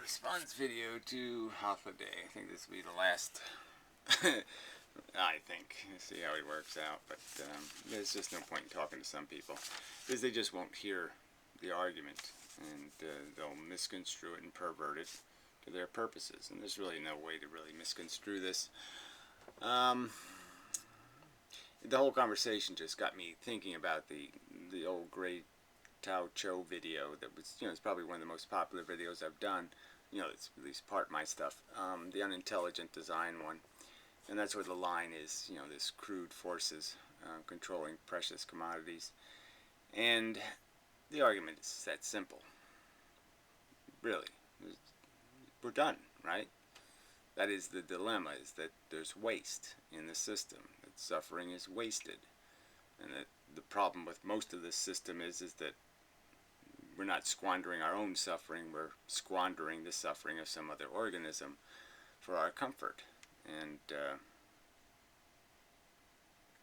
response video to Holiday. I think this will be the last. I think. See how he works out. But there's just no point in talking to some people because they just won't hear the argument, and they'll misconstrue it and pervert it to their purposes. And there's really no way to really misconstrue this. The whole conversation just got me thinking about the old Great Tao Cho video that was, it's probably one of the most popular videos I've done. It's at least part of my stuff. The unintelligent design one. And that's where the line is, this crude forces controlling precious commodities. And the argument is that simple. Really. We're done, right? That is the dilemma, is that there's waste in the system. That suffering is wasted. And that the problem with most of this system is that we're not squandering our own suffering, we're squandering the suffering of some other organism for our comfort. And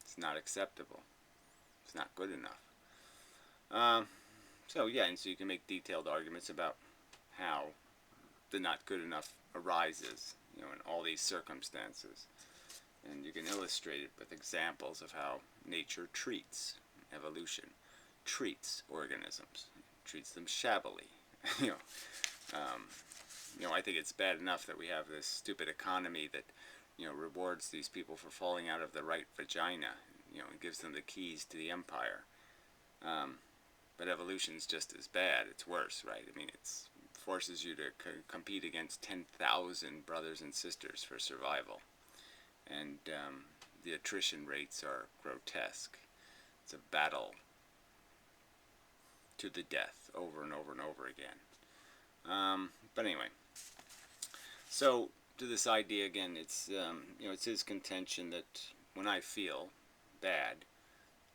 it's not acceptable. It's not good enough. So you can make detailed arguments about how the not good enough arises, in all these circumstances. And you can illustrate it with examples of how nature treats evolution, treats organisms, treats them shabbily. I think it's bad enough that we have this stupid economy that, rewards these people for falling out of the right vagina, and gives them the keys to the empire. But evolution's just as bad. It's worse, right? I mean, it forces you to compete against 10,000 brothers and sisters for survival. And the attrition rates are grotesque. It's a battle to the death over and over and over again. But anyway, so to this idea again, it's it's his contention that when I feel bad,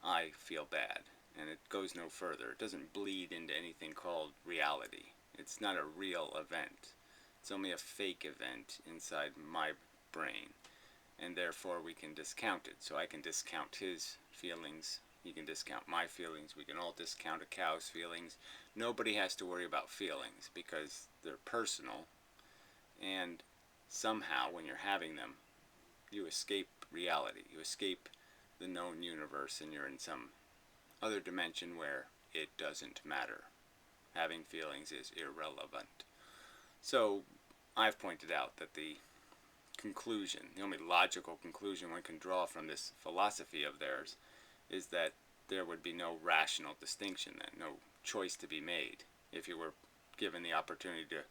I feel bad, and it goes no further. It doesn't bleed into anything called reality. It's not a real event. It's only a fake event inside my brain, and therefore we can discount it. So I can discount his feelings. He can discount my feelings. We can all discount a cow's feelings. Nobody has to worry about feelings because they're personal, and somehow when you're having them, you escape reality. You escape the known universe, and you're in some other dimension where it doesn't matter. Having feelings is irrelevant. So I've pointed out that the conclusion, the only logical conclusion one can draw from this philosophy of theirs, is that there would be no rational distinction, then no choice to be made. If you were given the opportunity to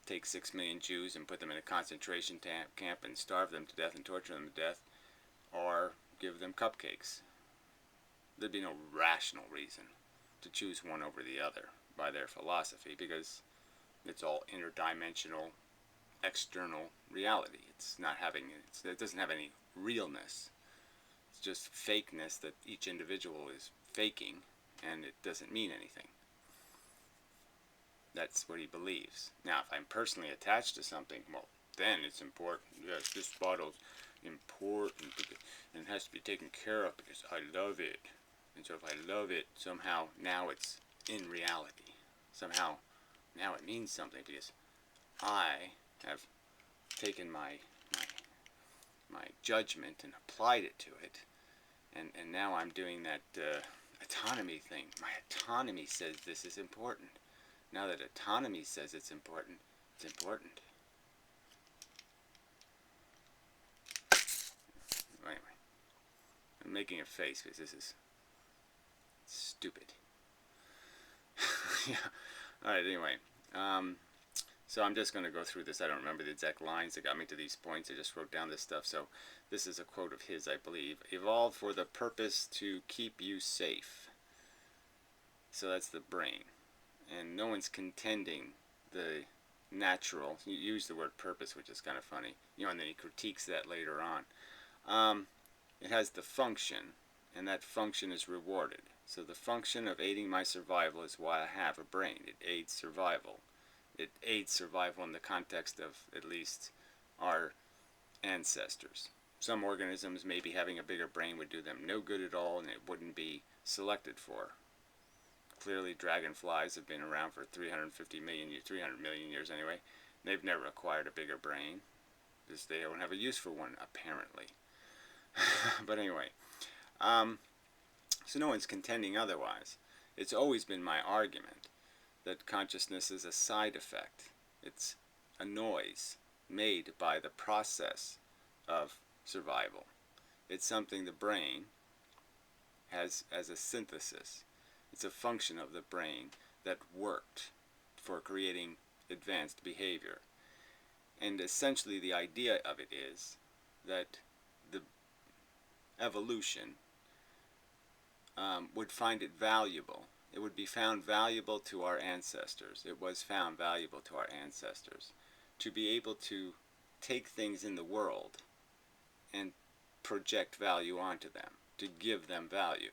take 6 million Jews and put them in a concentration camp and starve them to death and torture them to death, or give them cupcakes, there'd be no rational reason to choose one over the other by their philosophy, because it's all interdimensional, external reality. It doesn't have any realness. It's just fakeness that each individual is faking, and it doesn't mean anything. That's what he believes. Now, if I'm personally attached to something, well, then it's important. Yes, this bottle's important and it has to be taken care of because I love it. And so if I love it, somehow now it's in reality. Somehow now it means something because I have taken my judgment and applied it to it, and now I'm doing that autonomy thing. My autonomy says this is important. Now that autonomy says it's important, it's important. Anyway, I'm making a face because this is stupid. Yeah. Alright, anyway. So I'm just going to go through this. I don't remember the exact lines that got me to these points. I just wrote down this stuff. So this is a quote of his, I believe. Evolved for the purpose to keep you safe. So that's the brain. And no one's contending the natural. You use the word purpose, which is kind of funny. And then he critiques that later on. It has the function, and that function is rewarded. So the function of aiding my survival is why I have a brain. It aids survival. It aids survival in the context of at least our ancestors. Some organisms, maybe having a bigger brain would do them no good at all, and it wouldn't be selected for. Clearly, dragonflies have been around for 350 million years, 300 million years anyway. They've never acquired a bigger brain, because they don't have a use for one, apparently. But anyway, so no one's contending otherwise. It's always been my argument that consciousness is a side effect. It's a noise made by the process of survival. It's something the brain has as a synthesis. It's a function of the brain that worked for creating advanced behavior. And essentially the idea of it is that the evolution would find it valuable. It would be found valuable to our ancestors. It was found valuable to our ancestors to be able to take things in the world and project value onto them, to give them value.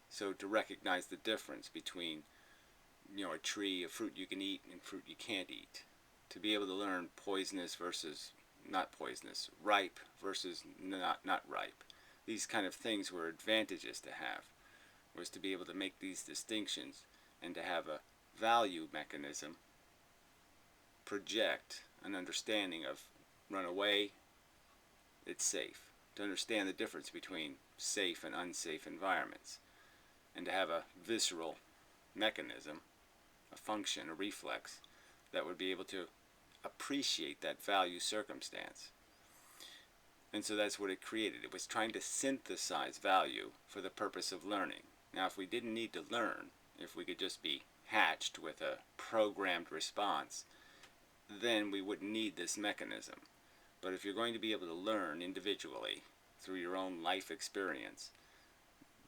So to recognize the difference between, a tree, a fruit you can eat and fruit you can't eat. To be able to learn poisonous versus not poisonous, ripe versus not ripe. These kind of things were advantages to have, was to be able to make these distinctions and to have a value mechanism project an understanding of run away, it's safe. To understand the difference between safe and unsafe environments. And to have a visceral mechanism, a function, a reflex, that would be able to appreciate that value circumstance. And so that's what it created. It was trying to synthesize value for the purpose of learning. Now, if we didn't need to learn, if we could just be hatched with a programmed response, then we wouldn't need this mechanism. But if you're going to be able to learn individually through your own life experience,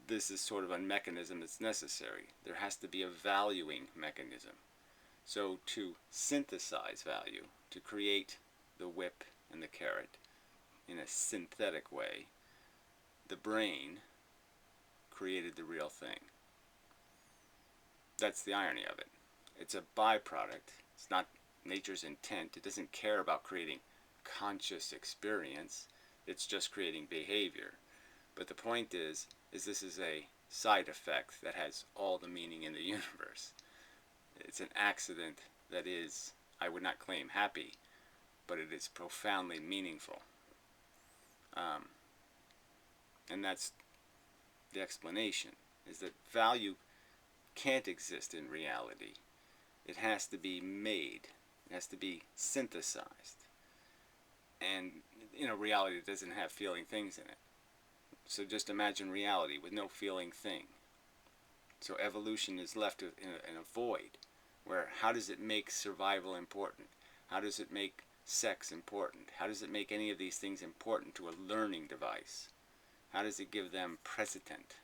this is sort of a mechanism that's necessary. There has to be a valuing mechanism. So to synthesize value, to create the whip and the carrot in a synthetic way, the brain created the real thing. That's the irony of it. It's a byproduct. It's not nature's intent. It doesn't care about creating conscious experience. It's just creating behavior. But the point is this is a side effect that has all the meaning in the universe. It's an accident that is, I would not claim happy, but it is profoundly meaningful. And that's the explanation, is that value can't exist in reality. It has to be made. It has to be synthesized. And, reality doesn't have feeling things in it. So just imagine reality with no feeling thing. So evolution is left in a void, where how does it make survival important? How does it make sex important? How does it make any of these things important to a learning device? How does it give them precedent?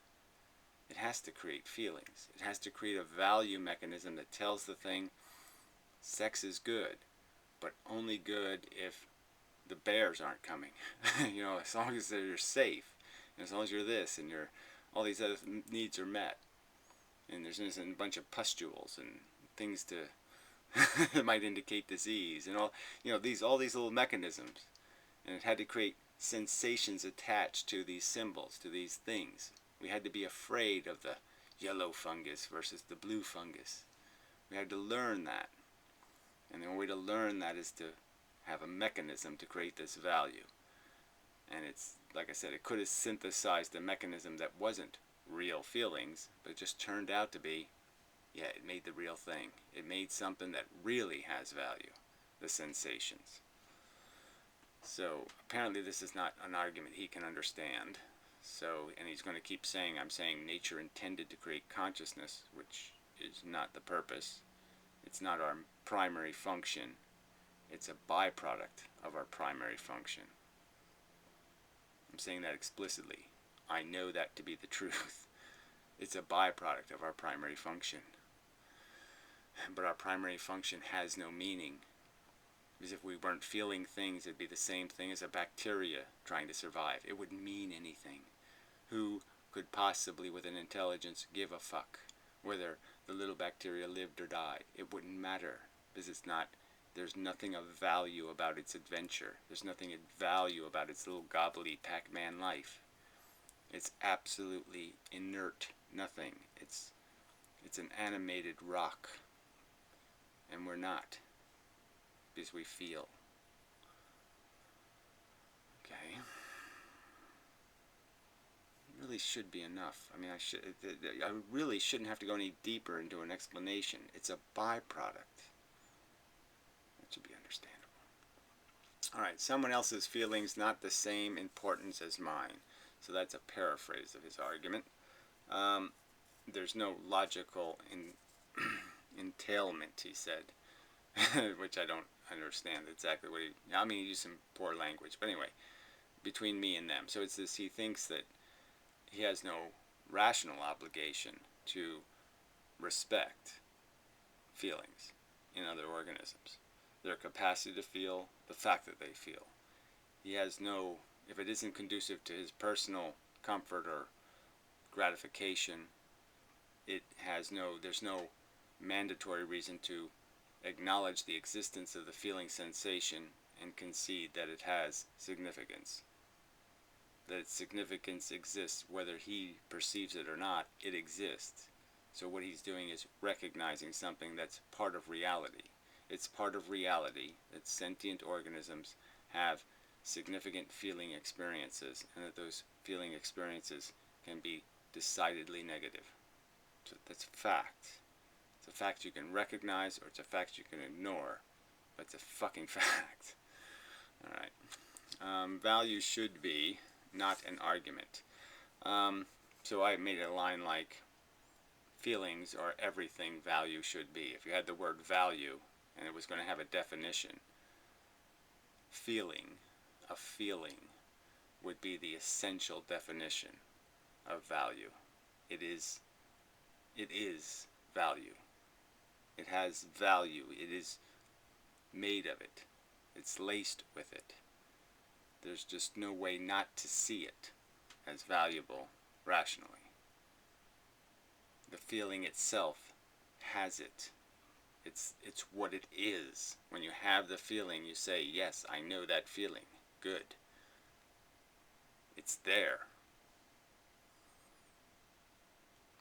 It has to create feelings. It has to create a value mechanism that tells the thing, sex is good, but only good if the bears aren't coming. As long as you're safe, and as long as you're this, and all these other needs are met, and there's a bunch of pustules and things that might indicate disease, and all these little mechanisms, and it had to create sensations attached to these symbols, to these things. We had to be afraid of the yellow fungus versus the blue fungus. We had to learn that, and the only way to learn that is to have a mechanism to create this value. And it's, like I said, it could have synthesized a mechanism that wasn't real feelings, but it just turned out to be, it made the real thing. It made something that really has value, the sensations. So apparently this is not an argument he can understand. So, and he's going to keep saying, I'm saying nature intended to create consciousness, which is not the purpose. It's not our primary function. It's a byproduct of our primary function. I'm saying that explicitly. I know that to be the truth. It's a byproduct of our primary function. But our primary function has no meaning. Because if we weren't feeling things, it'd be the same thing as a bacteria trying to survive. It wouldn't mean anything. Who could possibly, with an intelligence, give a fuck whether the little bacteria lived or died? It wouldn't matter, because there's nothing of value about its adventure. There's nothing of value about its little gobbly Pac-Man life. It's absolutely inert, nothing. It's It's an animated rock. And we're not. Because we feel. Okay. It really should be enough. I mean, I really shouldn't have to go any deeper into an explanation. It's a byproduct. That should be understandable. Alright, someone else's feelings not the same importance as mine. So that's a paraphrase of his argument. There's no logical entailment, he said, which I don't understand exactly what he used some poor language, but anyway, between me and them. So it's this, he thinks that he has no rational obligation to respect feelings in other organisms. Their capacity to feel, the fact that they feel. He has no, if it isn't conducive to his personal comfort or gratification, there's no mandatory reason to acknowledge the existence of the feeling sensation and concede that it has significance. That its significance exists whether he perceives it or not, it exists. So what he's doing is recognizing something that's part of reality. It's part of reality that sentient organisms have significant feeling experiences, and that those feeling experiences can be decidedly negative. So that's a fact. It's a fact you can recognize, or it's a fact you can ignore, but it's a fucking fact. Alright. Value should be not an argument. So I made a line like, feelings are everything value should be. If you had the word value, and it was going to have a definition, a feeling would be the essential definition of value. It is value. It has value. It is made of it. It's laced with it. There's just no way not to see it as valuable rationally. The feeling itself has it. It's what it is. When you have the feeling, you say, yes, I know that feeling. Good. It's there.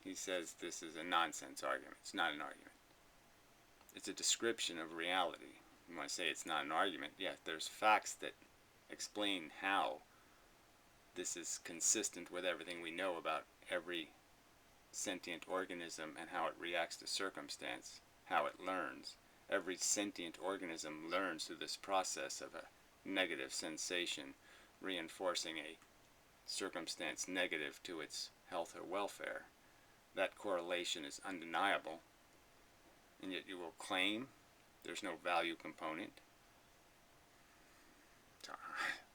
He says this is a nonsense argument. It's not an argument. It's a description of reality. When I say it's not an argument, yeah, there's facts that explain how this is consistent with everything we know about every sentient organism and how it reacts to circumstance, how it learns. Every sentient organism learns through this process of a negative sensation, reinforcing a circumstance negative to its health or welfare. That correlation is undeniable, and yet you will claim there's no value component.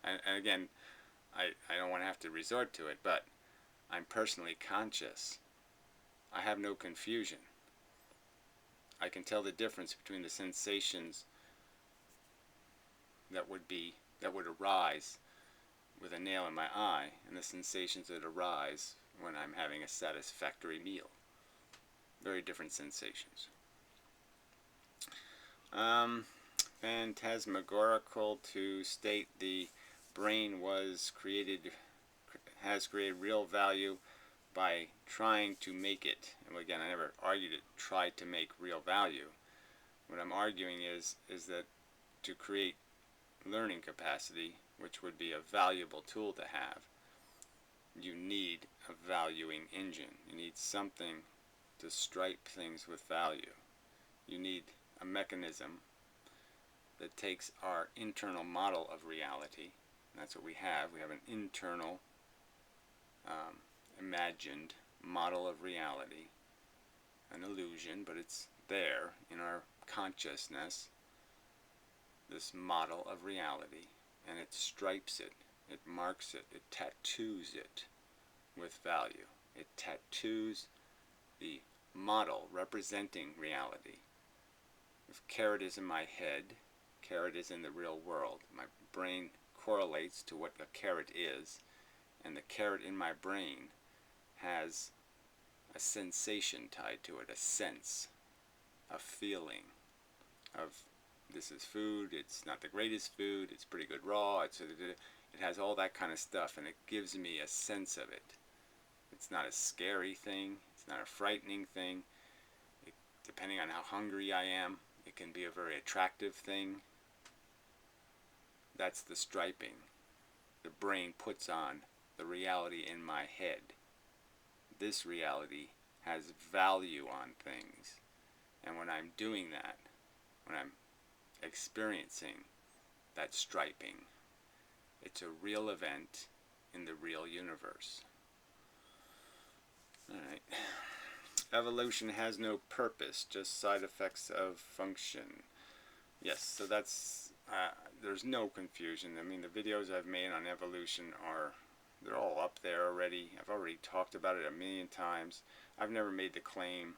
And again, I don't want to have to resort to it, but I'm personally conscious. I have no confusion. I can tell the difference between the sensations that would arise with a nail in my eye and the sensations that arise when I'm having a satisfactory meal. Very different sensations. Phantasmagorical to state the brain has created real value by trying to make it. And again, I never argued it, tried to make real value. What I'm arguing is that to create learning capacity, which would be a valuable tool to have, you need a valuing engine. You need something to stripe things with value. You need a mechanism that takes our internal model of reality, and that's what we have. We have an internal imagined model of reality, an illusion, but it's there in our consciousness, this model of reality, and it stripes it, it marks it, it tattoos it with value. It tattoos the model representing reality. If carrot is in my head, carrot is in the real world. My brain correlates to what a carrot is, and the carrot in my brain has a sensation tied to it, a sense, a feeling of this is food, it's not the greatest food, it's pretty good raw, it has all that kind of stuff, and it gives me a sense of it. It's not a scary thing, it's not a frightening thing, depending on how hungry I am, it can be a very attractive thing. That's the striping. The brain puts on the reality in my head. This reality has value on things. And when I'm doing that, when I'm experiencing that striping, it's a real event in the real universe. Alright. Evolution has no purpose, just side effects of function. Yes, so that's, there's no confusion. I mean, the videos I've made on evolution they're all up there already. I've already talked about it a million times. I've never made the claim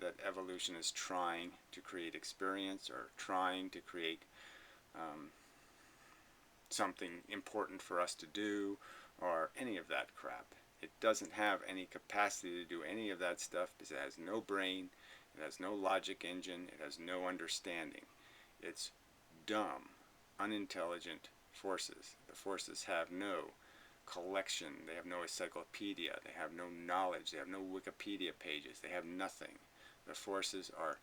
that evolution is trying to create experience or trying to create something important for us to do or any of that crap. It doesn't have any capacity to do any of that stuff because it has no brain, it has no logic engine, it has no understanding. It's dumb, unintelligent forces. The forces have no collection, they have no encyclopedia, they have no knowledge, they have no Wikipedia pages, they have nothing. The forces are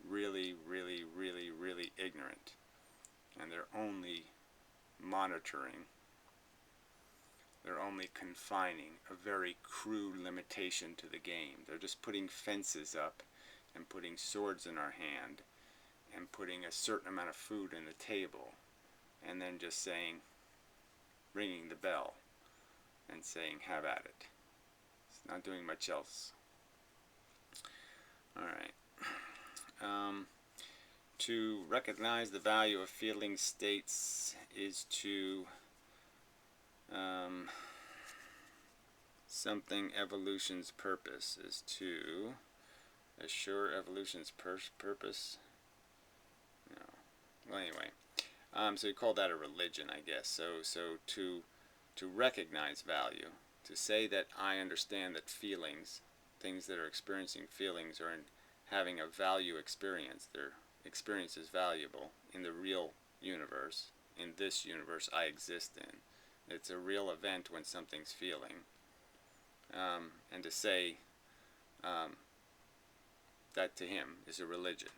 really, really, really, really ignorant. And they're only monitoring, they're only confining a very crude limitation to the game. They're just putting fences up and putting swords in our hand and putting a certain amount of food on the table and then just saying, ringing the bell and saying, have at it. It's not doing much else. Alright. To recognize the value of feeling states is to something evolution's purpose is to assure evolution's purpose. No. Well, anyway, so you call that a religion, I guess. So to recognize value, to say that I understand that feelings, things that are experiencing feelings, are having a value experience. Their experience is valuable in the real universe. In this universe I exist in. It's a real event when something's feeling. And to say that to him is a religion.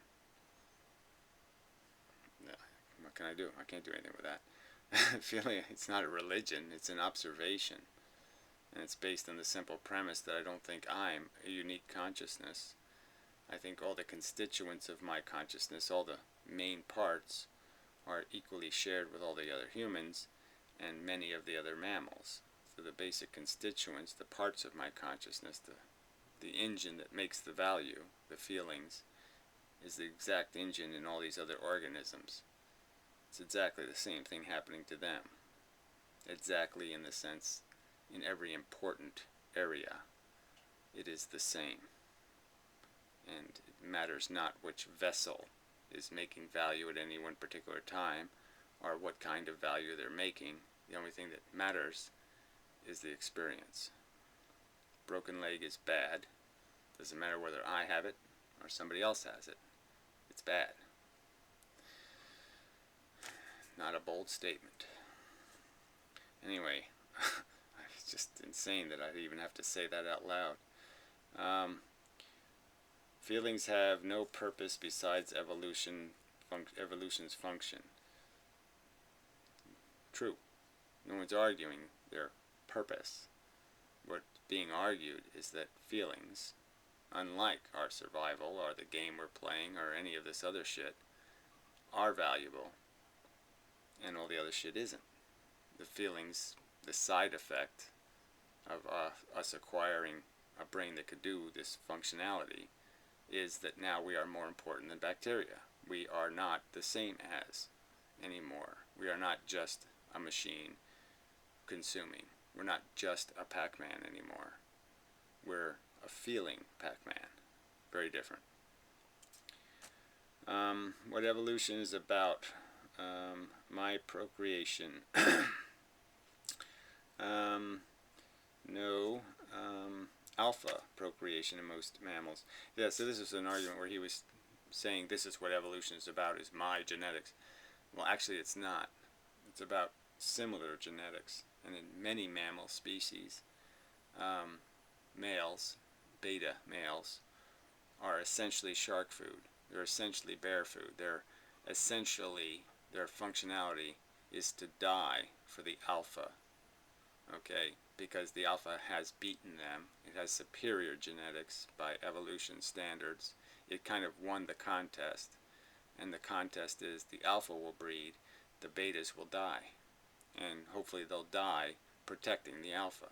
What can I do? I can't do anything with that. Feeling, it's not a religion, it's an observation. And it's based on the simple premise that I don't think I'm a unique consciousness. I think all the constituents of my consciousness, all the main parts, are equally shared with all the other humans and many of the other mammals. So the basic constituents, the parts of my consciousness, the engine that makes the value, the feelings, is the exact engine in all these other organisms. It's exactly the same thing happening to them. Exactly in the sense, in every important area, it is the same. And it matters not which vessel is making value at any one particular time, or what kind of value they're making. The only thing that matters is the experience. Broken leg is bad. Doesn't matter whether I have it or somebody else has it. It's bad. Not a bold statement. Anyway, it's just insane that I'd even have to say that out loud. Feelings have no purpose besides evolution's function. True. No one's arguing their purpose. What's being argued is that feelings, unlike our survival or the game we're playing or any of this other shit, are valuable, and all the other shit isn't. The feelings, the side effect of us acquiring a brain that could do this functionality, is that now we are more important than bacteria. We are not the same as anymore. We are not just a machine consuming. We're not just a Pac-Man anymore. We're a feeling Pac-Man. Very different. What evolution is about. My procreation. No. Alpha procreation in most mammals. Yeah, so this is an argument where he was saying this is what evolution is about, is my genetics. Well, actually it's not. It's about similar genetics. And in many mammal species, males, beta males, are essentially shark food. They're essentially bear food. They're essentially, their functionality is to die for the alpha, okay, because the alpha has beaten them. It has superior genetics by evolution standards. It kind of won the contest, and the contest is the alpha will breed, the betas will die, and hopefully they'll die protecting the alpha.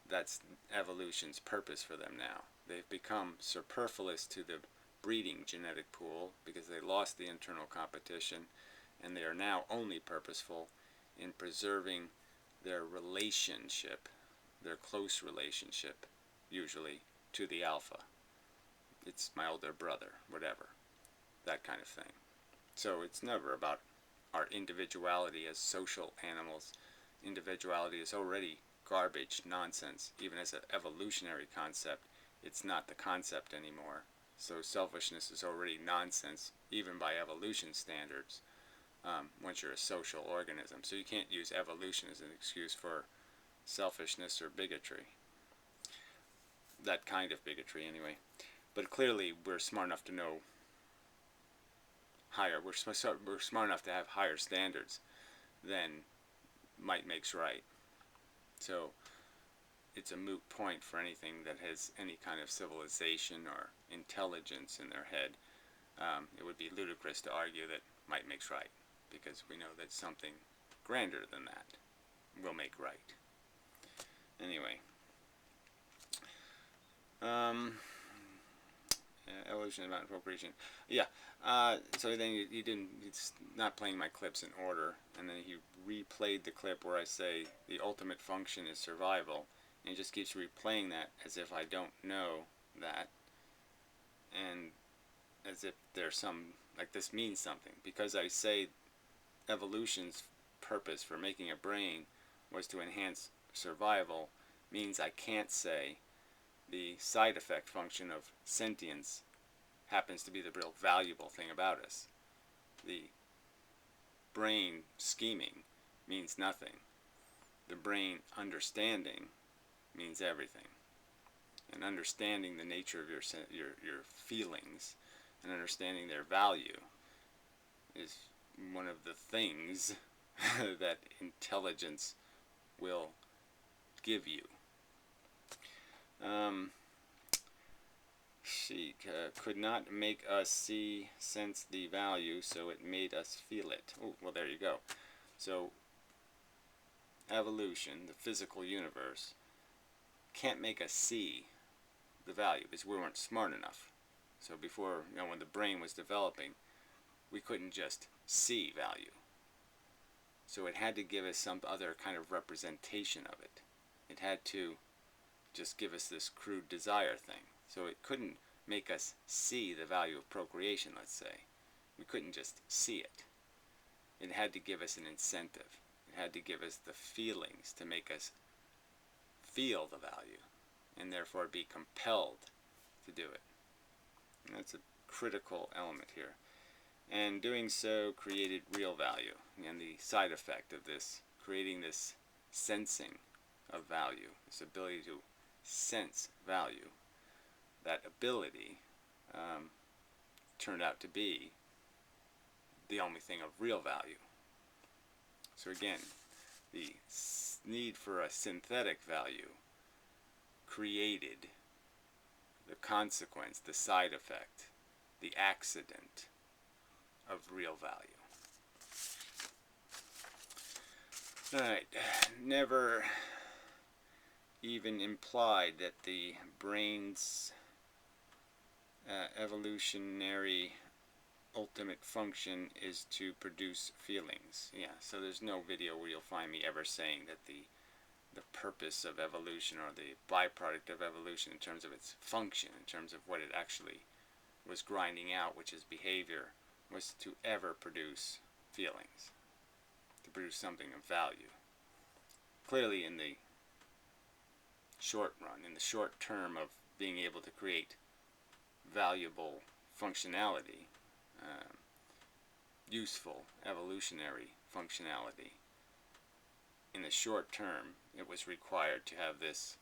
That's evolution's purpose for them now. They've become superfluous to the breeding genetic pool because they lost the internal competition, and they are now only purposeful in preserving their relationship, their close relationship, usually, to the alpha. It's my older brother, whatever, that kind of thing. So it's never about our individuality as social animals. Individuality is already garbage, nonsense. Even as an evolutionary concept, it's not the concept anymore. So selfishness is already nonsense, even by evolution standards, once you're a social organism. So you can't use evolution as an excuse for selfishness or bigotry. That kind of bigotry, anyway. But clearly, we're smart enough to know higher. We're smart enough to have higher standards than might makes right. So it's a moot point for anything that has any kind of civilization or intelligence in their head. It would be ludicrous to argue that might makes right, because we know that something grander than that will make right. Anyway, evolution about appropriation. Yeah. So then you didn't. It's not playing my clips in order, and then he replayed the clip where I say the ultimate function is survival, and he just keeps replaying that as if I don't know that, and as if there's some, like, this means something, because I say evolution's purpose for making a brain was to enhance survival, means I can't say the side effect function of sentience happens to be the real valuable thing about us. The brain scheming means nothing. The brain understanding means everything. And understanding the nature of your feelings and understanding their value is one of the things that intelligence will give you. She could not make us see, sense the value, so it made us feel it. Oh, well, there you go. So, evolution, the physical universe, can't make us see the value because we weren't smart enough. So before, when the brain was developing, we couldn't just see value. So it had to give us some other kind of representation of it. It had to just give us this crude desire thing. So it couldn't make us see the value of procreation, let's say. We couldn't just see it. It had to give us an incentive. It had to give us the feelings to make us feel the value, and therefore be compelled to do it. And that's a critical element here. And doing so created real value. And the side effect of this, creating this sensing of value, this ability to sense value, that ability turned out to be the only thing of real value. So again, the need for a synthetic value created the consequence, the side effect, the accident of real value. Alright, never even implied that the brain's evolutionary ultimate function is to produce feelings. Yeah, so there's no video where you'll find me ever saying that the purpose of evolution or the byproduct of evolution in terms of its function, in terms of what it actually was grinding out, which is behavior, was to ever produce feelings, to produce something of value. Clearly in the short run, in the short term of being able to create valuable functionality, useful evolutionary functionality, in the short term it was required to have this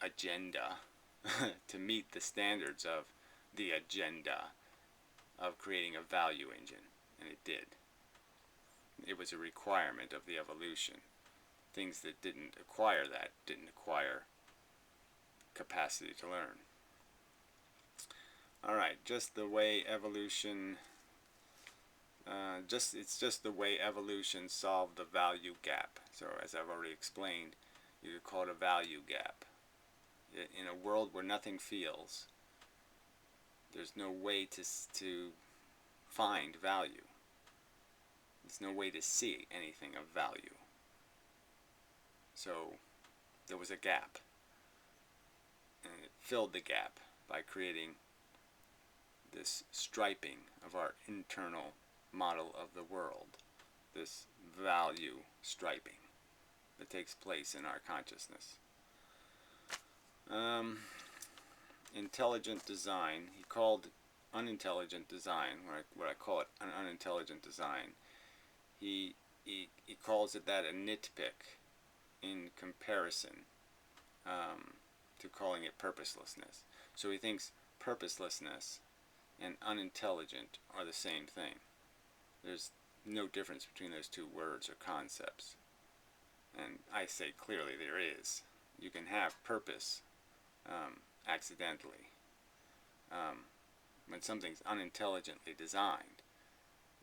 agenda to meet the standards of the agenda of creating a value engine, and it did. It was a requirement of the evolution. Things that didn't acquire that didn't acquire capacity to learn. Alright, just the way evolution, it's just the way evolution solved the value gap. So as I've already explained, you could call it a value gap. In a world where nothing feels, there's no way to find value. There's no way to see anything of value. So there was a gap, and it filled the gap by creating this striping of our internal model of the world, this value striping that takes place in our consciousness. Intelligent design, he called unintelligent design, what I call it an unintelligent design, he calls it that a nitpick in comparison to calling it purposelessness. So he thinks purposelessness and unintelligent are the same thing. There's no difference between those two words or concepts. And I say clearly there is. You can have purpose accidentally. When something's unintelligently designed,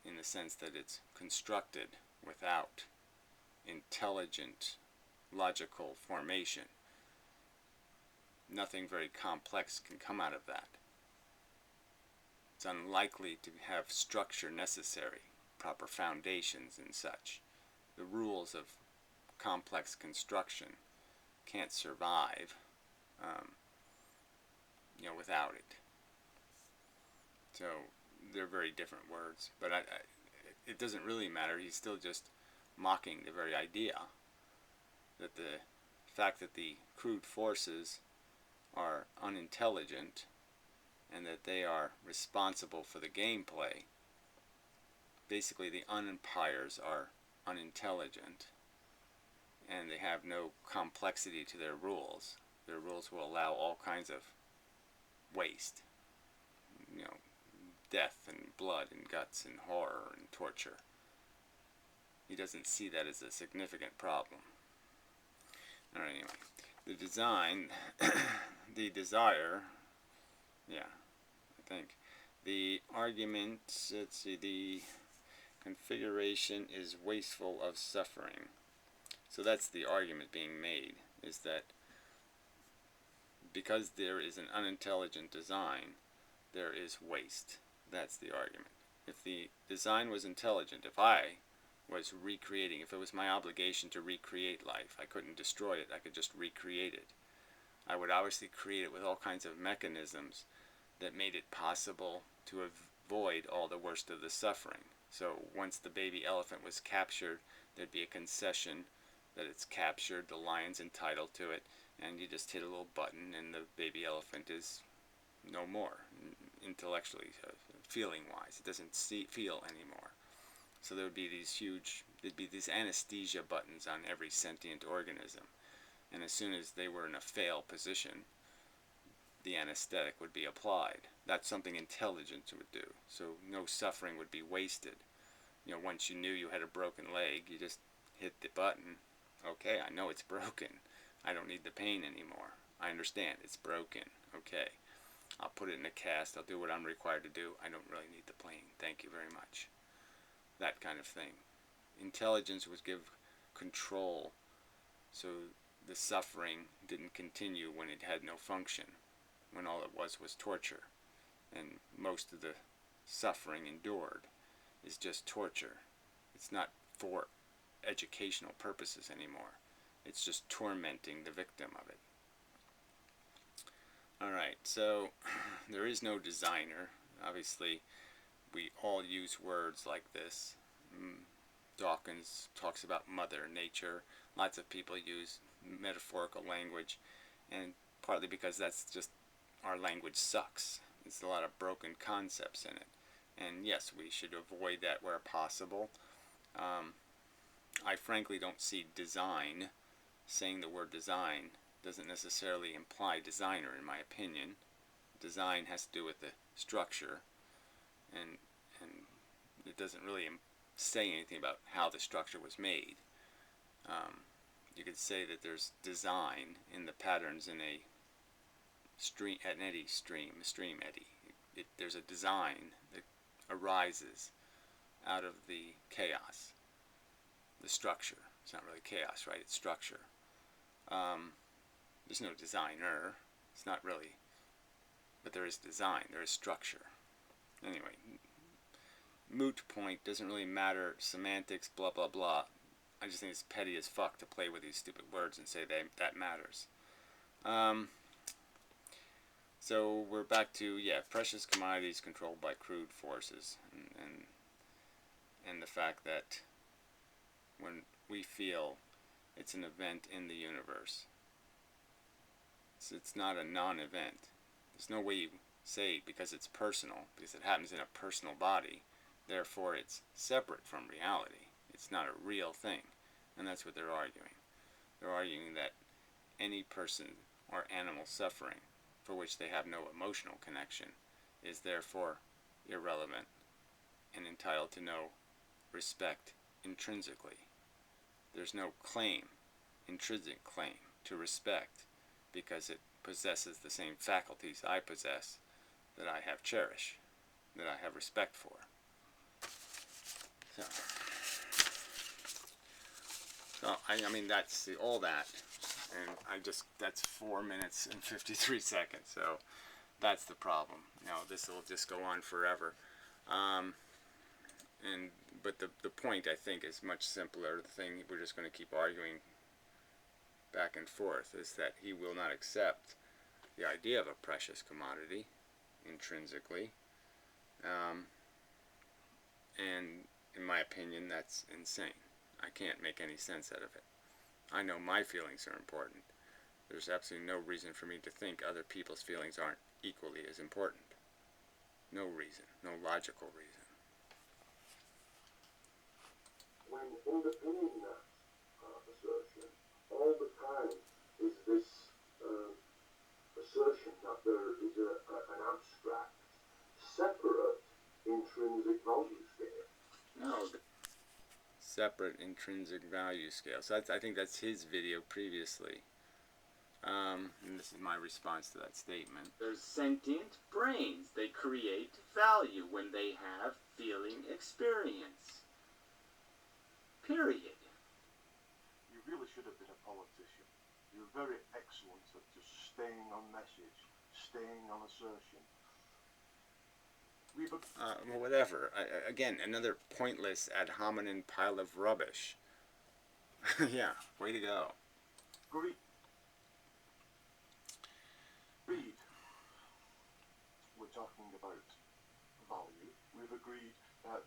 in the sense that it's constructed without intelligent logical formation, nothing very complex can come out of that. It's unlikely to have structure necessary, proper foundations and such. The rules of complex construction can't survive without it. So they're very different words, but it doesn't really matter. He's still just mocking the very idea that the fact that the crude forces are unintelligent and that they are responsible for the gameplay. Basically, the umpires are unintelligent and they have no complexity to their rules. Their rules will allow all kinds of waste, death and blood and guts and horror and torture. He doesn't see that as a significant problem. Alright, anyway, the design, the desire, the argument, let's see, the configuration is wasteful of suffering. So that's the argument being made, is that because there is an unintelligent design, there is waste. That's the argument. If the design was intelligent, if I was recreating, if it was my obligation to recreate life, I couldn't destroy it, I could just recreate it. I would obviously create it with all kinds of mechanisms that made it possible to avoid all the worst of the suffering. So once the baby elephant was captured, there'd be a concession that it's captured, the lion's entitled to it, and you just hit a little button and the baby elephant is no more, intellectually, feeling-wise. It doesn't feel anymore. So there'd be these anesthesia buttons on every sentient organism. And as soon as they were in a fail position, the anesthetic would be applied. That's something intelligence would do. So no suffering would be wasted. Once you knew you had a broken leg, you just hit the button. Okay, I know it's broken. I don't need the pain anymore. I understand it's broken. Okay, I'll put it in a cast. I'll do what I'm required to do. I don't really need the pain. Thank you very much. That kind of thing. Intelligence would give control, so the suffering didn't continue when it had no function, when all it was torture. And most of the suffering endured is just torture. It's not for educational purposes anymore. It's just tormenting the victim of it. Alright, so there is no designer. Obviously, we all use words like this. Dawkins talks about Mother Nature. Lots of people use metaphorical language, and partly because that's just our language sucks. There's a lot of broken concepts in it. And yes, we should avoid that where possible. I frankly don't see design, saying the word design, doesn't necessarily imply designer, in my opinion. Design has to do with the structure, and it doesn't really say anything about how the structure was made. You could say that there's design in the patterns in a stream, an eddy stream, a stream eddy. There's a design that arises out of the chaos, the structure. It's not really chaos, right? It's structure. There's no designer. It's not really, but there is design. There is structure. Anyway, moot point, doesn't really matter. Semantics, blah blah blah. I just think it's petty as fuck to play with these stupid words and say that matters. So we're back to, precious commodities controlled by crude forces, and the fact that when we feel, it's an event in the universe. It's not a non-event. There's no way you say because it's personal, because it happens in a personal body, therefore it's separate from reality. It's not a real thing. And that's what they're arguing. They're arguing that any person or animal suffering for which they have no emotional connection is therefore irrelevant and entitled to no respect intrinsically. There's no claim, intrinsic claim, to respect because it possesses the same faculties I possess, that I have cherish, that I have respect for. So I mean, that's all that, and that's 4 minutes and 53 seconds, so that's the problem. This will just go on forever. But the point, I think, is much simpler. The thing we're just going to keep arguing back and forth is that he will not accept the idea of a precious commodity intrinsically. And in my opinion, that's insane. I can't make any sense out of it. I know my feelings are important. There's absolutely no reason for me to think other people's feelings aren't equally as important. No reason, no logical reason. When underpinning that assertion, all the time is this assertion that there is an abstract, separate, intrinsic value scale. No, separate intrinsic value scale. So I think that's his video previously. And this is my response to that statement. They're sentient brains. They create value when they have feeling experience. Period. You really should have been a politician. You're very excellent at just staying on message, staying on assertion. Well, whatever. Again, another pointless ad hominem pile of rubbish. Yeah, way to go. Greed. We're talking about value. We've agreed that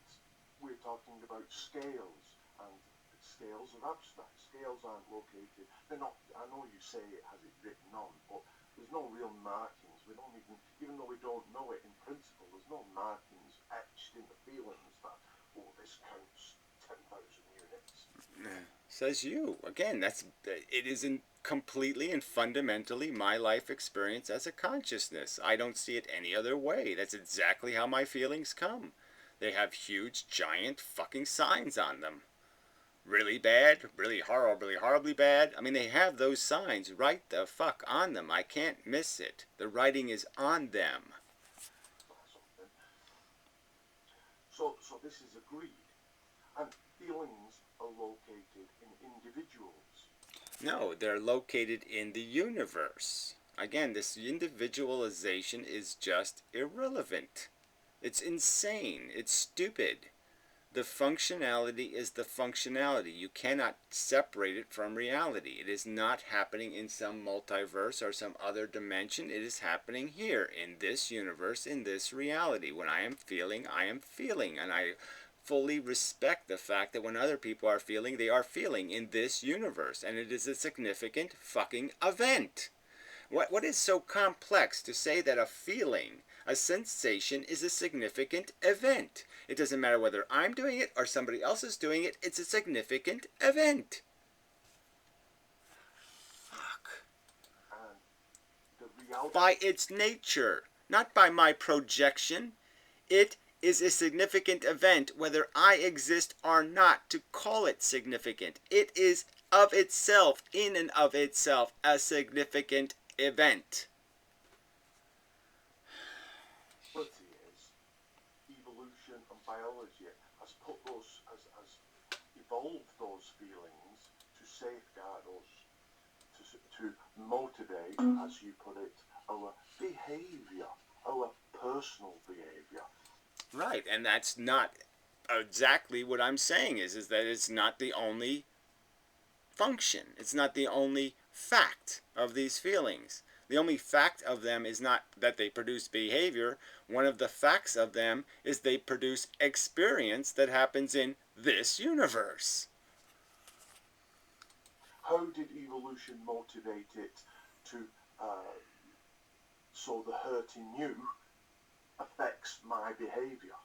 we're talking about scales, and scales are abstract. Scales aren't located. They're not. I know you say it has it written on, but there's no real markings. We don't even though we don't know it in principle, there's no markings etched in the feelings that, this counts 10,000 units. Says you. Again, it isn't completely and fundamentally my life experience as a consciousness. I don't see it any other way. That's exactly how my feelings come. They have huge, giant fucking signs on them. Really bad, really horribly bad. I mean, they have those signs right the fuck on them. I can't miss it. The writing is on them. So this is agreed. And feelings are located in individuals. No, they're located in the universe. Again, this individualization is just irrelevant. It's insane. It's stupid. The functionality is the functionality. You cannot separate it from reality. It is not happening in some multiverse or some other dimension. It is happening here, in this universe, in this reality. When I am feeling, I am feeling. And I fully respect the fact that when other people are feeling, they are feeling in this universe. And it is a significant fucking event. What is so complex to say that a feeling, a sensation, is a significant event? It doesn't matter whether I'm doing it or somebody else is doing it. It's a significant event. Fuck. by its nature, not by my projection. It is a significant event whether I exist or not. To call it significant, it is of itself, in and of itself, a significant event. Is evolution and biology has put those, has evolved those feelings to safeguard us, to motivate, as you put it, our behaviour, our personal behaviour. Right, and that's not exactly what I'm saying is that it's not the only function. It's not the only fact of these feelings. The only fact of them is not that they produce behavior. One of the facts of them is they produce experience that happens in this universe. How did evolution motivate it to, so the hurt in you affects my behaviour?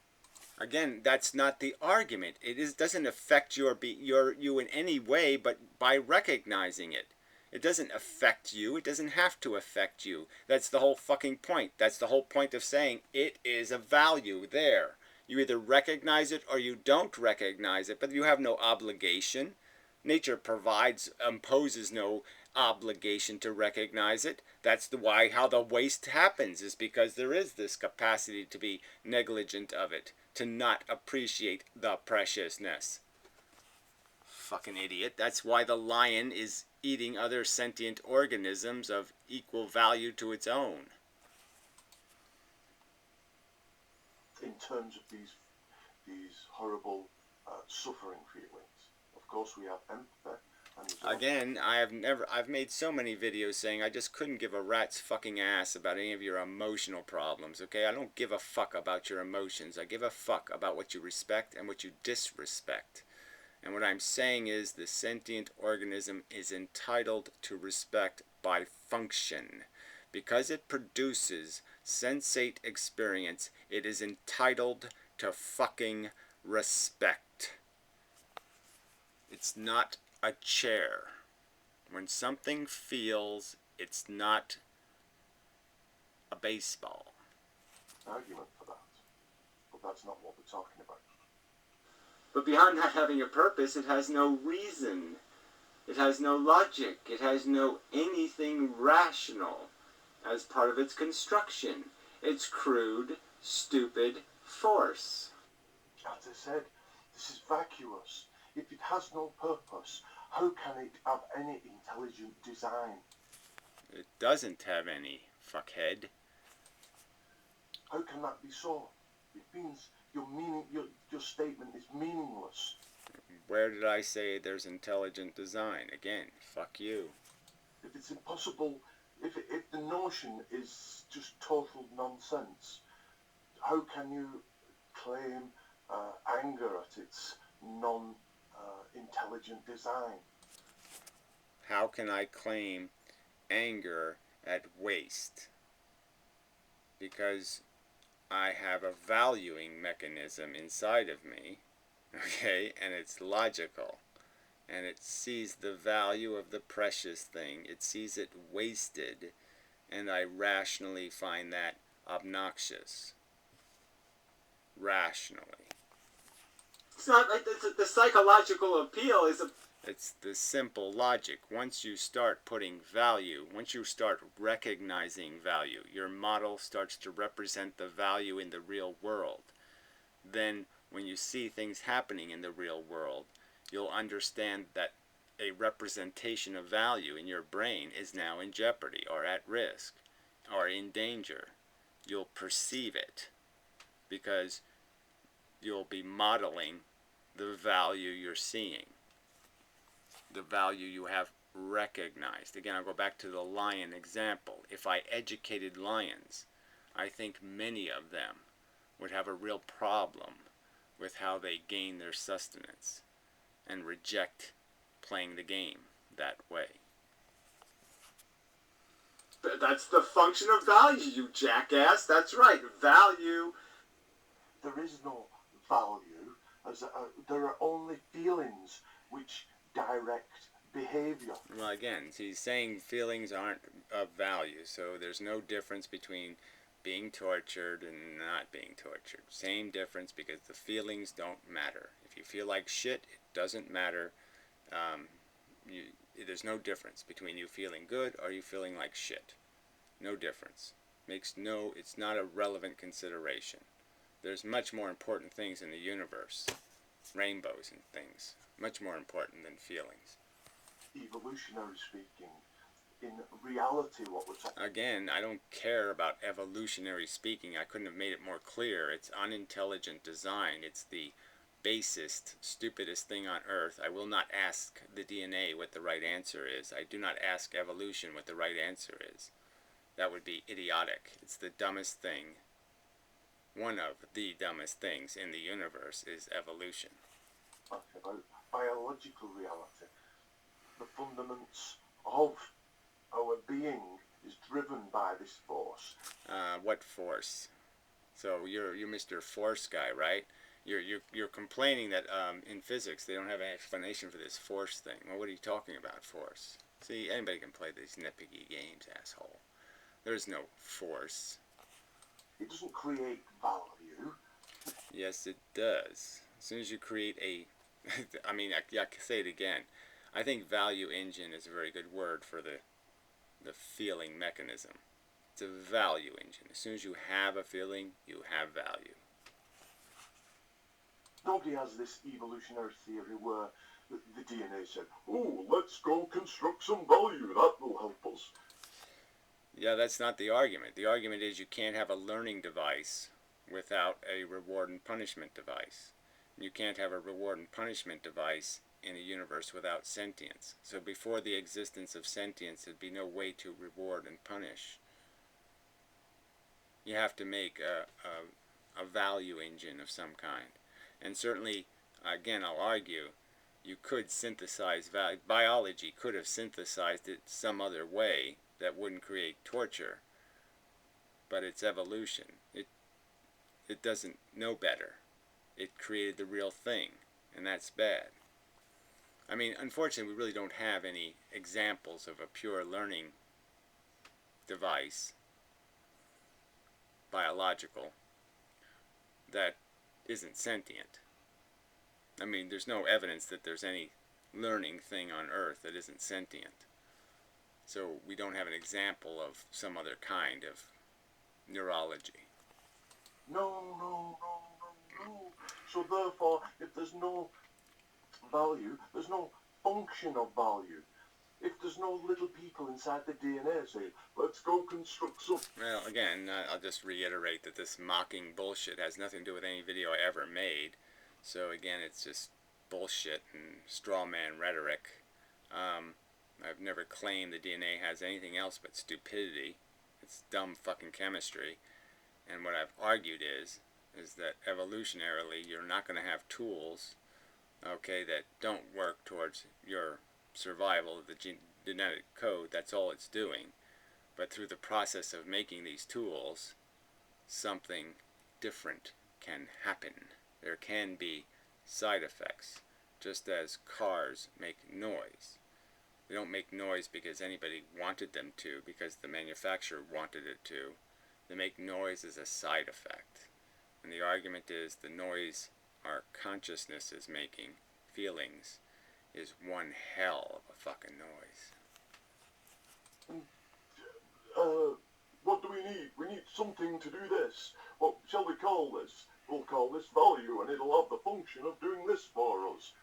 Again, that's not the argument. It doesn't affect you in any way, but by recognizing it. It doesn't affect you. It doesn't have to affect you. That's the whole fucking point. That's the whole point of saying it is a value there. You either recognize it or you don't recognize it, but you have no obligation. Nature imposes no obligation to recognize it. That's how the waste happens, is because there is this capacity to be negligent of it, to not appreciate the preciousness. Fucking idiot. That's why the lion is eating other sentient organisms of equal value to its own. In terms of these horrible suffering feelings, of course we have empathy. Again, I've made so many videos saying I just couldn't give a rat's fucking ass about any of your emotional problems, okay? I don't give a fuck about your emotions. I give a fuck about what you respect and what you disrespect. And what I'm saying is the sentient organism is entitled to respect by function. Because it produces sensate experience, it is entitled to fucking respect. It's not a chair. When something feels, it's not a baseball. Argument for that, but that's not what we're talking about. But beyond not having a purpose, it has no reason. It has no logic. It has no anything rational as part of its construction. It's crude, stupid force. As I said, this is vacuous. If it has no purpose, how can it have any intelligent design? It doesn't have any, fuckhead. How can that be so? It means your statement is meaningless. Where did I say there's intelligent design? Again, fuck you. If it's impossible, if the notion is just total nonsense, how can you claim anger at its non-intelligent design? How can I claim anger at waste? Because I have a valuing mechanism inside of me, okay, and it's logical, and it sees the value of the precious thing, it sees it wasted, and I rationally find that obnoxious. Rationally. It's not like the psychological appeal is a... It's the simple logic. Once you start putting value, once you start recognizing value, your model starts to represent the value in the real world. Then when you see things happening in the real world, you'll understand that a representation of value in your brain is now in jeopardy or at risk or in danger. You'll perceive it because you'll be modeling the value you're seeing, the value you have recognized. Again, I'll go back to the lion example. If I educated lions, I think many of them would have a real problem with how they gain their sustenance and reject playing the game that way. That's the function of value, you jackass. That's right, value. There is no value. There are only feelings which direct behaviour. Well, again, he's saying feelings aren't of value, so there's no difference between being tortured and not being tortured. Same difference, because the feelings don't matter. If you feel like shit, it doesn't matter. Um, there's no difference between you feeling good or you feeling like shit. No difference. It's not a relevant consideration. There's much more important things in the universe, rainbows and things, much more important than feelings. Evolutionary speaking, in reality, what we're talking. Again, I don't care about evolutionary speaking. I couldn't have made it more clear. It's unintelligent design. It's the basest, stupidest thing on earth. I will not ask the DNA what the right answer is. I do not ask evolution what the right answer is. That would be idiotic. It's the dumbest thing. One of the dumbest things in the universe is evolution. Talking about biological reality. The fundaments of our being is driven by this force. What force? So you're Mr. Force guy, right? You're complaining that in physics they don't have an explanation for this force thing. Well, what are you talking about, force? See, anybody can play these nitpicky games, asshole. There's no force. It doesn't create value. Yes, it does. As soon as you create a, I mean, I can say it again. I think value engine is a very good word for the feeling mechanism. It's a value engine. As soon as you have a feeling, you have value. Nobody has this evolutionary theory where the DNA said, "Oh, let's go construct some value. That will help us." Yeah, that's not the argument. The argument is you can't have a learning device without a reward and punishment device. You can't have a reward and punishment device in a universe without sentience. So before the existence of sentience, there'd be no way to reward and punish. You have to make a value engine of some kind. And certainly, again, I'll argue, you could synthesize value. Biology could have synthesized it some other way that wouldn't create torture. But it's evolution. It doesn't know better. It created the real thing, and that's bad. I mean, unfortunately, we really don't have any examples of a pure learning device, biological, that isn't sentient. I mean, there's no evidence that there's any learning thing on Earth that isn't sentient. So we don't have an example of some other kind of neurology. No. So therefore, if there's no value, there's no function of value. If there's no little people inside the DNA saying, "Let's go construct some." Well, again, I'll just reiterate that this mocking bullshit has nothing to do with any video I ever made. So again, it's just bullshit and straw man rhetoric. I've never claimed the DNA has anything else but stupidity. It's dumb fucking chemistry. And what I've argued is that evolutionarily you're not going to have tools, okay, that don't work towards your survival of the genetic code. That's all it's doing. But through the process of making these tools, something different can happen. There can be side effects, just as cars make noise. They don't make noise because anybody wanted them to, because the manufacturer wanted it to. They make noise as a side effect. And the argument is the noise our consciousness is making, feelings, is one hell of a fucking noise. What do we need? We need something to do this. What shall we call this? We'll call this value, and it'll have the function of doing this for us.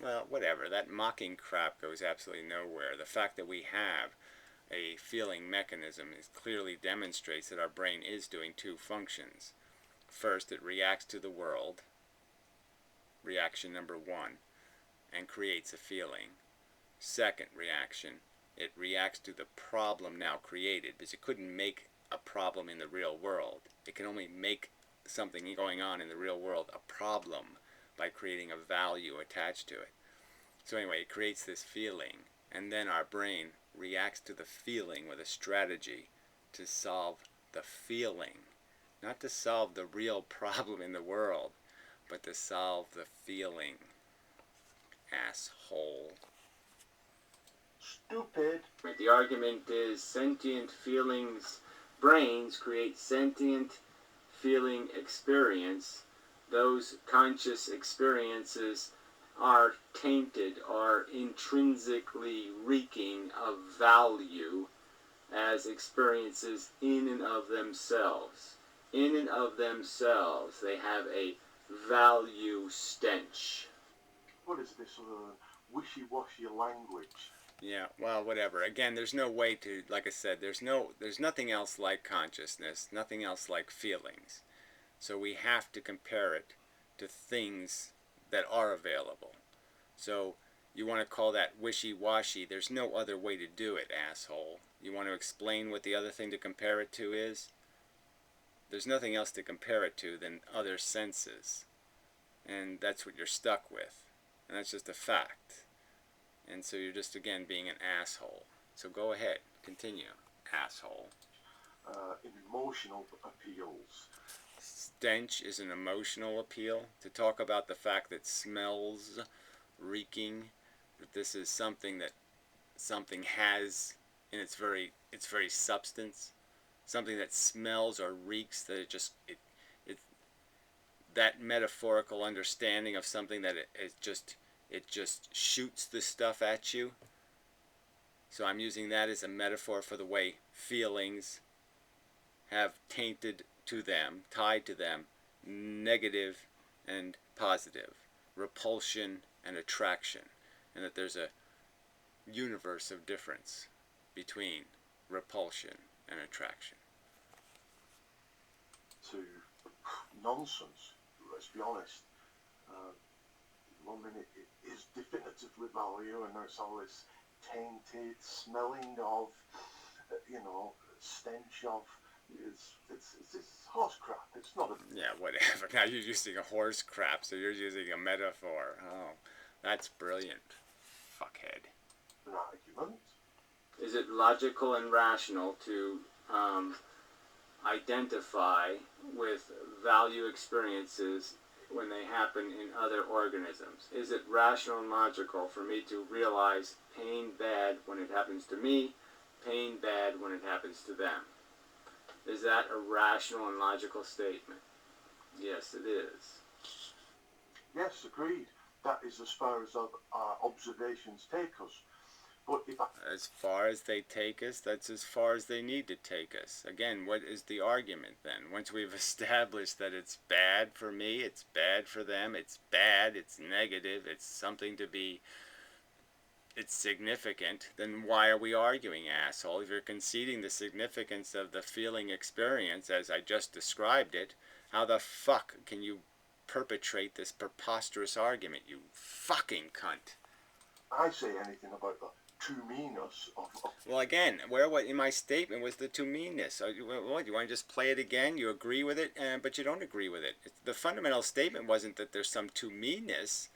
Well, whatever. That mocking crap goes absolutely nowhere. The fact that we have a feeling mechanism clearly demonstrates that our brain is doing two functions. First, it reacts to the world, reaction number one, and creates a feeling. Second reaction, it reacts to the problem now created, because it couldn't make a problem in the real world. It can only make something going on in the real world a problem by creating a value attached to it. So anyway, it creates this feeling, and then our brain reacts to the feeling with a strategy to solve the feeling. Not to solve the real problem in the world, but to solve the feeling. asshole. Stupid. The argument is sentient feelings, brains create sentient feeling experience. Those conscious experiences are tainted, are intrinsically reeking of value as experiences in and of themselves. In and of themselves, they have a value stench. What is this wishy-washy language? Yeah, well, whatever. Again, there's no way to, like I said, there's nothing else like consciousness, nothing else like feelings. So we have to compare it to things that are available. So you want to call that wishy-washy, there's no other way to do it, asshole. You want to explain what the other thing to compare it to is? There's nothing else to compare it to than other senses. And that's what you're stuck with. And that's just a fact. And so you're just, again, being an asshole. So go ahead. Continue, asshole. Emotional appeals. Stench is an emotional appeal. To talk about the fact that smells, reeking, that this is something that something has in its very substance. Something that smells or reeks, that it that metaphorical understanding of something that it just shoots the stuff at you. So I'm using that as a metaphor for the way feelings have tainted to them, tied to them, negative and positive, repulsion and attraction, and that there's a universe of difference between repulsion and attraction. To nonsense, let's be honest. One minute it is definitively value, and there's all this tainted smelling of, stench of. It's horse crap. It's not a. Yeah, whatever. Now you're using a horse crap, so you're using a metaphor. Oh, that's brilliant. Fuckhead. An argument. Is it logical and rational to identify with value experiences when they happen in other organisms? Is it rational and logical for me to realize pain bad when it happens to me, pain bad when it happens to them? Is that a rational and logical statement? Yes, it is. Yes, agreed. That is as far as our observations take us. But if as far as they take us, that's as far as they need to take us. Again, what is the argument then? Once we've established that it's bad for me, it's bad for them, it's bad, it's negative, it's something to be, it's significant, then why are we arguing, asshole? If you're conceding the significance of the feeling experience as I just described it, how the fuck can you perpetrate this preposterous argument, you fucking cunt? I say anything about the true meanness of well, again, what in my statement was the two meanness? What, you want to just play it again? You agree with it, but you don't agree with it. The fundamental statement wasn't that there's some two meanness.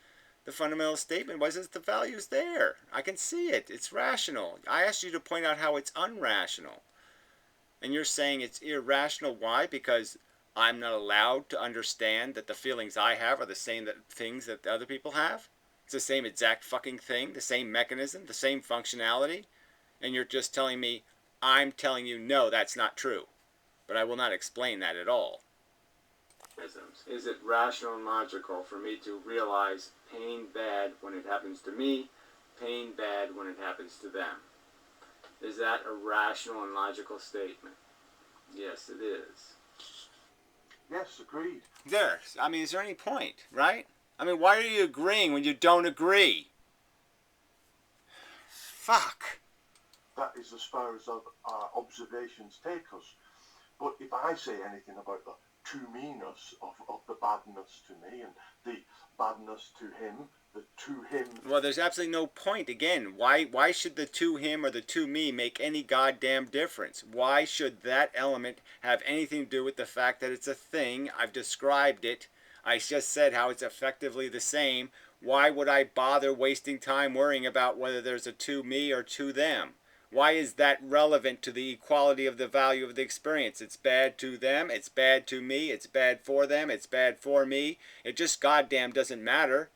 The fundamental statement was that the value's there. I can see it. It's rational. I asked you to point out how it's unrational. And you're saying it's irrational. Why? Because I'm not allowed to understand that the feelings I have are the same things that the other people have? It's the same exact fucking thing, the same mechanism, the same functionality, and you're just telling me, I'm telling you, no, that's not true. But I will not explain that at all. Is it rational and logical for me to realize pain bad when it happens to me, pain bad when it happens to them? Is that a rational and logical statement? Yes, it is. Yes, agreed. There. I mean, is there any point, right? I mean, why are you agreeing when you don't agree? Fuck. That is as far as our observations take us. But if I say anything about the true meanness of the badness to me and the badness to him, the to him... Well, there's absolutely no point. Again, why should the to him or the to me make any goddamn difference? Why should that element have anything to do with the fact that it's a thing? I've described it. I just said how it's effectively the same. Why would I bother wasting time worrying about whether there's a to me or to them? Why is that relevant to the equality of the value of the experience? It's bad to them, it's bad to me, it's bad for them, it's bad for me. It just goddamn doesn't matter.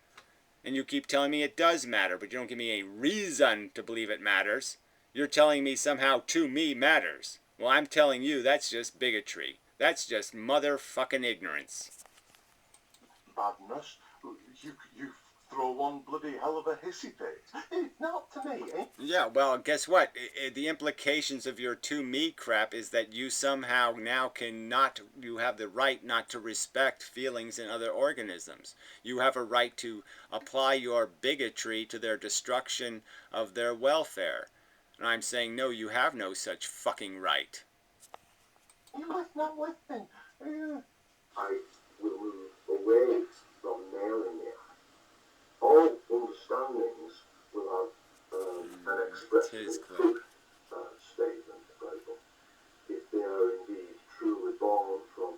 And you keep telling me it does matter, but you don't give me a reason to believe it matters. You're telling me somehow to me matters. Well, I'm telling you that's just bigotry. That's just motherfucking ignorance. Badness. You throw one bloody hell of a hissy fit. Not to me, eh? Yeah, well, guess what? The implications of your to me crap is that you somehow now you have the right not to respect feelings in other organisms. You have a right to apply your bigotry to their destruction of their welfare. And I'm saying, no, you have no such fucking right. You not listening. I will move away from nailing it. All understandings will have an expressly good statement about them, if they are indeed truly born from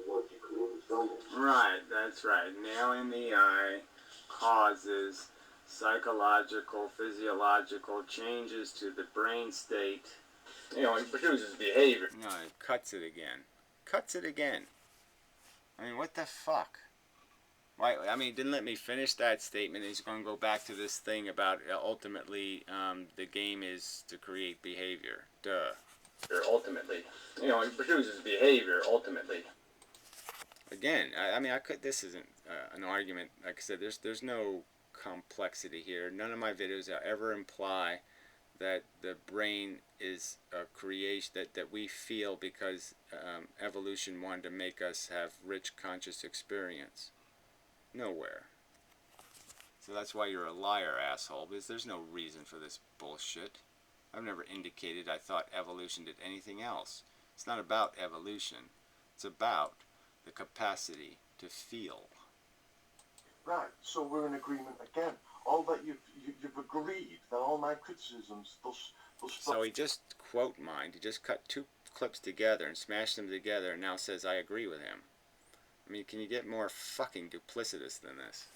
logical understandings. Right, that's right. Nailing the eye causes psychological, physiological changes to the brain state. It produces behavior. No, it cuts it again. Cuts it again. I mean, what the fuck? Why? I mean, didn't let me finish that statement. He's going to go back to this thing about ultimately the game is to create behavior. Duh. Ultimately. It produces behavior, ultimately. Again, I mean, this isn't an argument. Like I said, there's no complexity here. None of my videos ever imply that the brain is a creation that we feel because evolution wanted to make us have rich conscious experience. Nowhere. So that's why you're a liar, asshole, because there's no reason for this bullshit. I've never indicated I thought evolution did anything else. It's not about evolution. It's about the capacity to feel. Right, so we're in agreement again. All that you've agreed that all my criticisms thus So he just quote mined. He just cut two clips together and smashed them together and now says I agree with him. I mean, can you get more fucking duplicitous than this?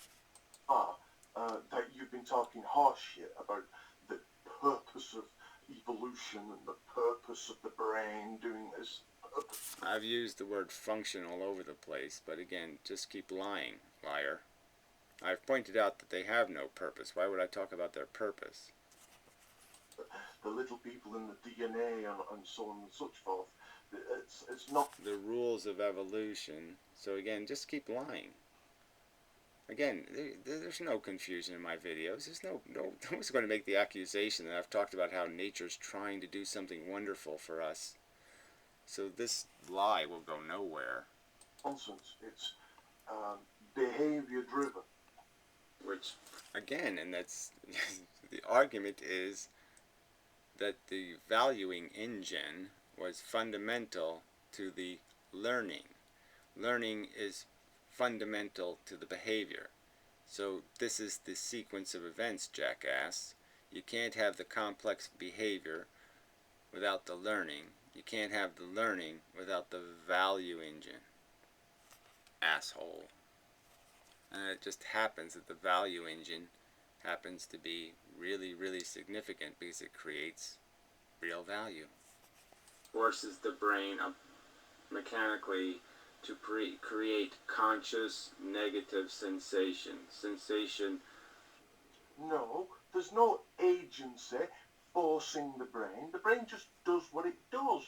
That you've been talking horse shit about the purpose of evolution and the purpose of the brain doing this. I've used the word function all over the place, but again, just keep lying, liar. I've pointed out that they have no purpose. Why would I talk about their purpose? The little people in the DNA and so on and such forth. It's not the rules of evolution. So again, just keep lying. Again, there's no confusion in my videos. There's no one's going to make the accusation that I've talked about how nature's trying to do something wonderful for us. So this lie will go nowhere. Nonsense. It's behavior driven. Which, again, and that's the argument is that the valuing engine was fundamental to the learning. Learning is fundamental to the behavior. So this is the sequence of events, jackass. You can't have the complex behavior without the learning. You can't have the learning without the value engine. Asshole. And it just happens that the value engine happens to be really, really significant because it creates real value. Forces the brain up mechanically to create conscious negative sensation. No, there's no agency forcing the brain. The brain just does what it does.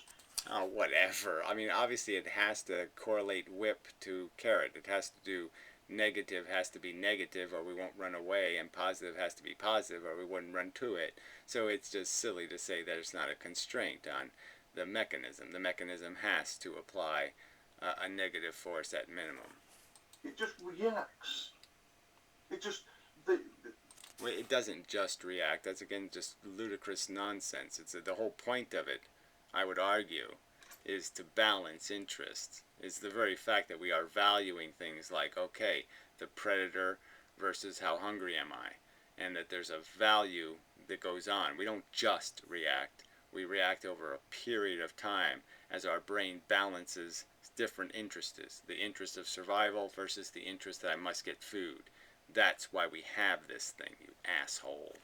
Oh, whatever. I mean, obviously it has to correlate whip to carrot. It has to do negative has to be negative or we won't run away, and positive has to be positive or we wouldn't run to it. So it's just silly to say that it's not a constraint on the mechanism. The mechanism has to apply a negative force at minimum. It just reacts. It just... Well, it doesn't just react. That's, again, just ludicrous nonsense. It's the whole point of it, I would argue, is to balance interests. It's the very fact that we are valuing things like, okay, the predator versus how hungry am I, and that there's a value that goes on. We don't just react. We react over a period of time as our brain balances different interests. The interest of survival versus the interest that I must get food. That's why we have this thing, you asshole.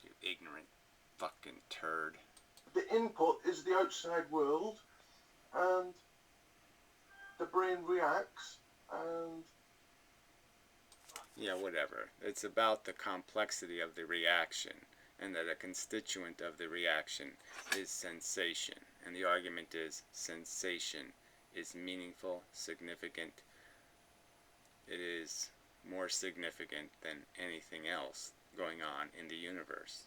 You ignorant fucking turd. The input is the outside world, and the brain reacts, and yeah, whatever. It's about the complexity of the reaction, and that a constituent of the reaction is sensation. And the argument is sensation is meaningful, significant. It is more significant than anything else going on in the universe.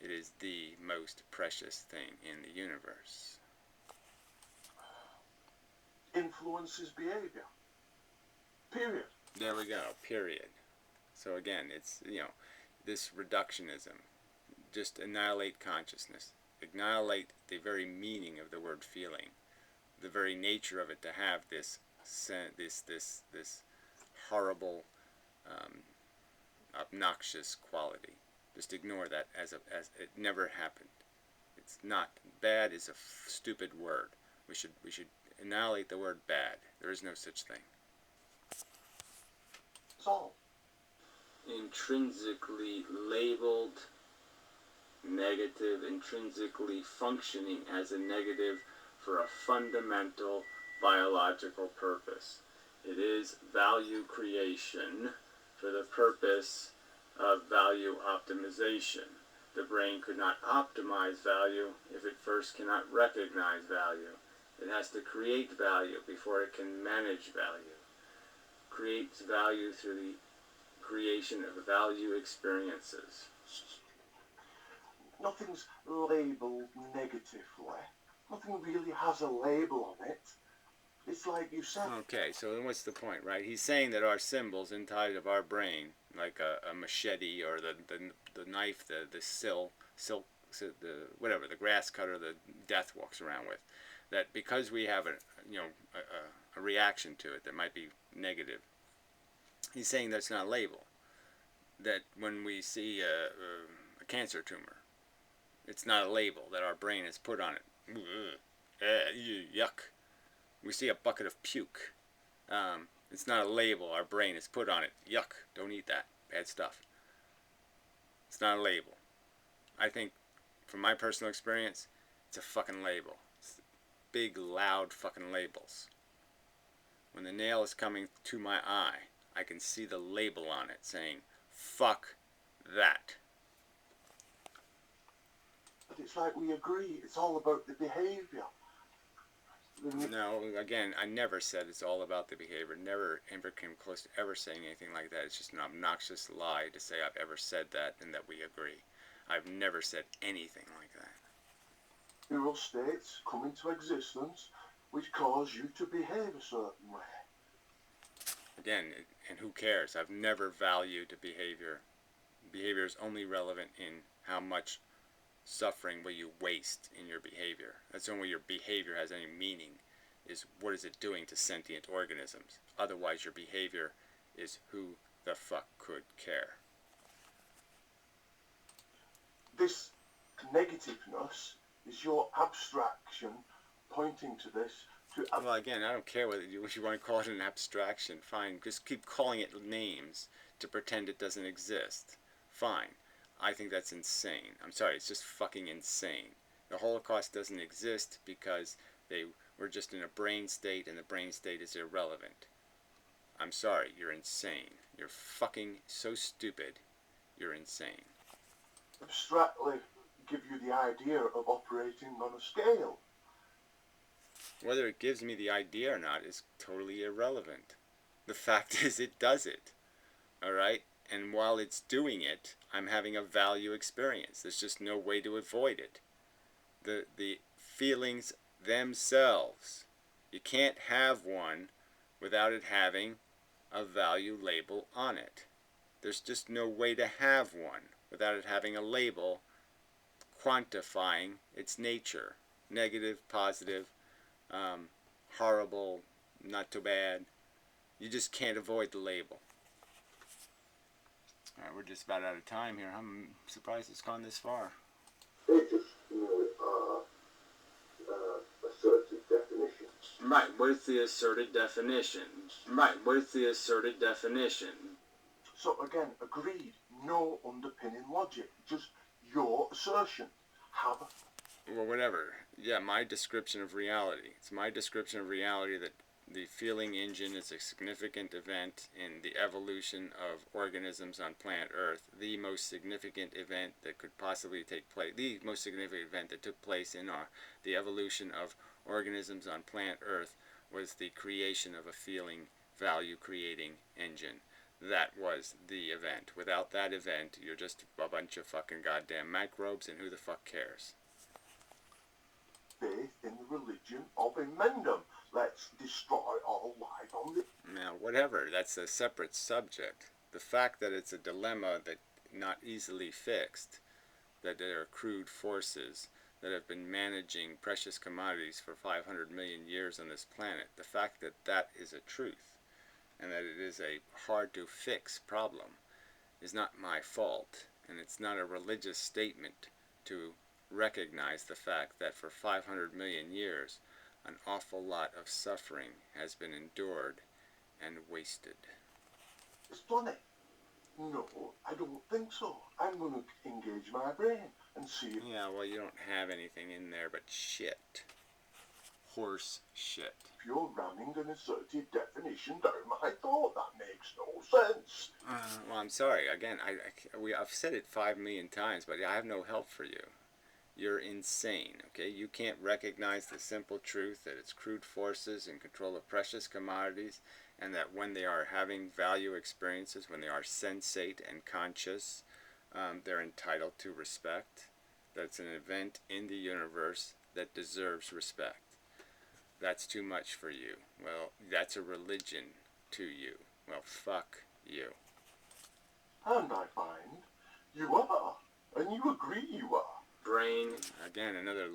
It is the most precious thing in the universe. Influences behavior. Period. There we go, period. So again, it's, this reductionism. Just annihilate consciousness. Annihilate the very meaning of the word feeling. The very nature of it to have this horrible, obnoxious quality. Just ignore that as it never happened. It's not. Bad is a stupid word. We should annihilate the word bad. There is no such thing. That's all. Intrinsically labeled negative, intrinsically functioning as a negative for a fundamental biological purpose. It is value creation for the purpose of value optimization. The brain could not optimize value if it first cannot recognize value. It has to create value before it can manage value. Creates value through the creation of value experiences. Nothing's labelled negatively. Nothing really has a label on it. It's like you said. Okay, so then what's the point, right? He's saying that our symbols inside of our brain, like a machete or the knife, the silk, the grass cutter the death walks around with, that because we have a reaction to it that might be negative, he's saying that's not a label. That when we see a cancer tumor, it's not a label that our brain has put on it. Yuck. We see a bucket of puke. It's not a label our brain has put on it. Yuck, don't eat that. Bad stuff. It's not a label. I think, from my personal experience, it's a fucking label. It's big, loud fucking labels. When the nail is coming to my eye, I can see the label on it saying, fuck that. But it's like we agree, it's all about the behaviour. No, again, I never said it's all about the behavior. Never ever came close to ever saying anything like that. It's just an obnoxious lie to say I've ever said that and that we agree. I've never said anything like that. Neural states come into existence which cause you to behave a certain way. Again, and who cares? I've never valued behavior. Behavior is only relevant in how much suffering will you waste in your behavior. That's the only way your behavior has any meaning, is what is it doing to sentient organisms. Otherwise your behavior is who the fuck could care. This negativeness is your abstraction pointing to this. Well, again, I don't care whether you want to call it an abstraction. Fine, just keep calling it names to pretend it doesn't exist. Fine. I think that's insane. I'm sorry, it's just fucking insane. The Holocaust doesn't exist because they were just in a brain state and the brain state is irrelevant. I'm sorry, you're insane. You're fucking so stupid. You're insane. Abstractly give you the idea of operating on a scale. Whether it gives me the idea or not is totally irrelevant. The fact is it does it. Alright? And while it's doing it, I'm having a value experience. There's just no way to avoid it. The feelings themselves. You can't have one without it having a value label on it. There's just no way to have one without it having a label quantifying its nature. Negative, positive, horrible, not too bad. You just can't avoid the label. Alright, we're just about out of time here. I'm surprised it's gone this far. They just, are asserted definitions. Right, what is the asserted definition? Right, what is the asserted definition? So again, agreed, no underpinning logic, just your assertion. Well, whatever. Yeah, my description of reality. It's my description of reality that the feeling engine is a significant event in the evolution of organisms on planet Earth. The most significant event that could possibly take place, the most significant event that took place in the evolution of organisms on planet Earth was the creation of a feeling value creating engine. That was the event. Without that event, you're just a bunch of fucking goddamn microbes, and who the fuck cares? Faith in the religion of Inmendham. Let's destroy all life on the... Now, whatever, that's a separate subject. The fact that it's a dilemma that not easily fixed, that there are crude forces that have been managing precious commodities for 500 million years on this planet, the fact that that is a truth, and that it is a hard to fix problem, is not my fault, and it's not a religious statement to recognize the fact that for 500 million years an awful lot of suffering has been endured and wasted. It's funny. No, I don't think so. I'm going to engage my brain and see if... Yeah, well, you don't have anything in there but shit. Horse shit. If you're ramming an assertive definition down my thought, that makes no sense. Well, I'm sorry. Again, I've said it 5 million times, but I have no help for you. You're insane, okay? You can't recognize the simple truth that it's crude forces in control of precious commodities, and that when they are having value experiences, when they are sensate and conscious, they're entitled to respect. That's an event in the universe that deserves respect. That's too much for you. Well, that's a religion to you. Well, fuck you. And I find you are, and you agree you are. Brain. Again, another